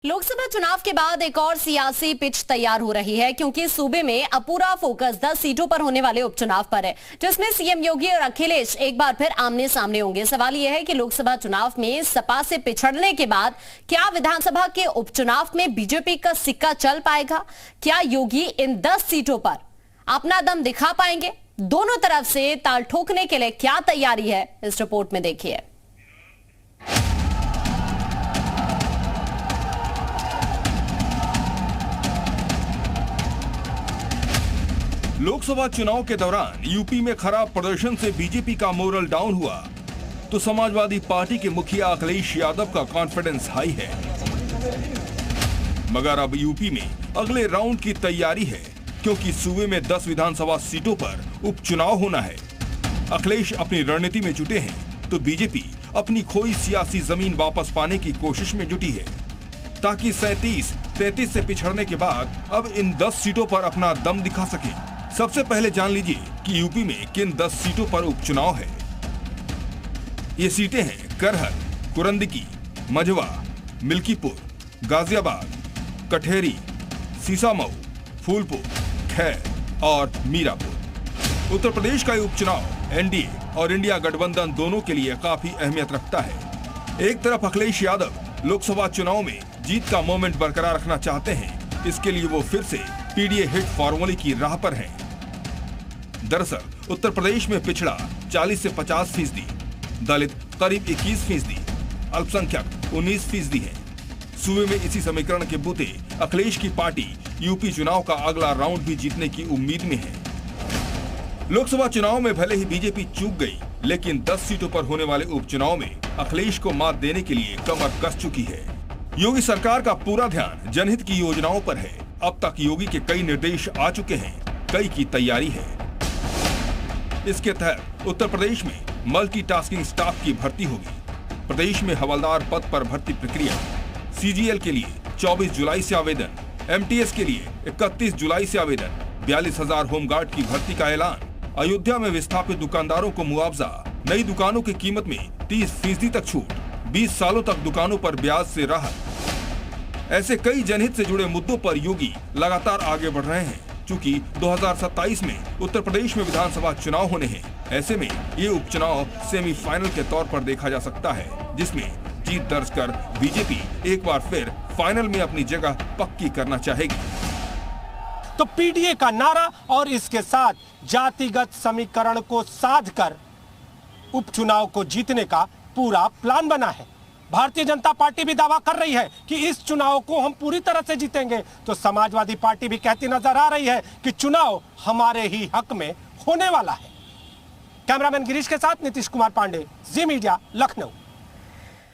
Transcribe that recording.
लोकसभा चुनाव के बाद एक और सियासी पिच तैयार हो रही है क्योंकि सूबे में अब पूरा फोकस 10 सीटों पर होने वाले उपचुनाव पर है, जिसमें सीएम योगी और अखिलेश एक बार फिर आमने सामने होंगे। सवाल यह है कि लोकसभा चुनाव में सपा से पिछड़ने के बाद क्या विधानसभा के उपचुनाव में बीजेपी का सिक्का चल पाएगा? क्या योगी इन 10 सीटों पर अपना दम दिखा पाएंगे? दोनों तरफ से ताल ठोकने के लिए क्या तैयारी है, इस रिपोर्ट में देखिए। लोकसभा चुनाव के दौरान यूपी में खराब प्रदर्शन से बीजेपी का मोरल डाउन हुआ तो समाजवादी पार्टी के मुखिया अखिलेश यादव का कॉन्फिडेंस हाई है। मगर अब यूपी में अगले राउंड की तैयारी है क्योंकि सूबे में 10 विधानसभा सीटों पर उपचुनाव होना है। अखिलेश अपनी रणनीति में जुटे हैं तो बीजेपी अपनी खोई सियासी जमीन वापस पाने की कोशिश में जुटी है ताकि 37-33 से पिछड़ने के बाद अब इन 10 सीटों पर अपना दम दिखा सके। सबसे पहले जान लीजिए कि यूपी में किन 10 सीटों पर उपचुनाव है। ये सीटें हैं करहल, कुरंदकी, मझवा, मिल्कीपुर, गाजियाबाद, कठेरी, सीसामऊ, फूलपुर, खैर और मीरापुर। उत्तर प्रदेश का ये उपचुनाव एनडीए और इंडिया गठबंधन दोनों के लिए काफी अहमियत रखता है। एक तरफ अखिलेश यादव लोकसभा चुनाव में जीत का मोमेंट बरकरार रखना चाहते हैं, इसके लिए वो फिर से पीडीए हिट फॉर्मूले की राह पर हैं। दरअसल उत्तर प्रदेश में पिछड़ा 40 से 50%, दलित करीब 21%, अल्पसंख्यक 19% है। सूबे में इसी समीकरण के बूते अखिलेश की पार्टी यूपी चुनाव का अगला राउंड भी जीतने की उम्मीद में है। लोकसभा चुनाव में भले ही बीजेपी चूक गई, लेकिन 10 सीटों पर होने वाले उपचुनाव में अखिलेश को मात देने के लिए कमर कस चुकी है। योगी सरकार का पूरा ध्यान जनहित की योजनाओं पर है। अब तक योगी के कई निर्देश आ चुके हैं, कई की तैयारी है। इसके तहत उत्तर प्रदेश में मल्टीटास्किंग स्टाफ की भर्ती होगी। प्रदेश में हवलदार पद पर भर्ती प्रक्रिया, सीजीएल के लिए 24 जुलाई से आवेदन, एमटीएस के लिए 31 जुलाई से आवेदन, 42,000 होमगार्ड की भर्ती का ऐलान, अयोध्या में विस्थापित दुकानदारों को मुआवजा, नई दुकानों की कीमत में 30% तक छूट, 20 सालों तक दुकानों पर ब्याज से राहत। ऐसे कई जनहित से जुड़े मुद्दों पर योगी लगातार आगे बढ़ रहे हैं। चूंकि 2027 में उत्तर प्रदेश में विधानसभा चुनाव होने हैं, ऐसे में ये उपचुनाव सेमीफाइनल के तौर पर देखा जा सकता है, जिसमें जीत दर्ज कर बीजेपी एक बार फिर फाइनल में अपनी जगह पक्की करना चाहेगी। तो पीडीए का नारा और इसके साथ जातिगत समीकरण को साधकर उपचुनाव को जीतने का पूरा प्लान बना है। भारतीय जनता पार्टी भी दावा कर रही है कि इस चुनाव को हम पूरी तरह से जीतेंगे, तो समाजवादी पार्टी भी कहती नजर आ रही है कि चुनाव हमारे ही हक में होने वाला है। कैमरामैन गिरीश के साथ नीतीश कुमार पांडे, जी मीडिया, लखनऊ।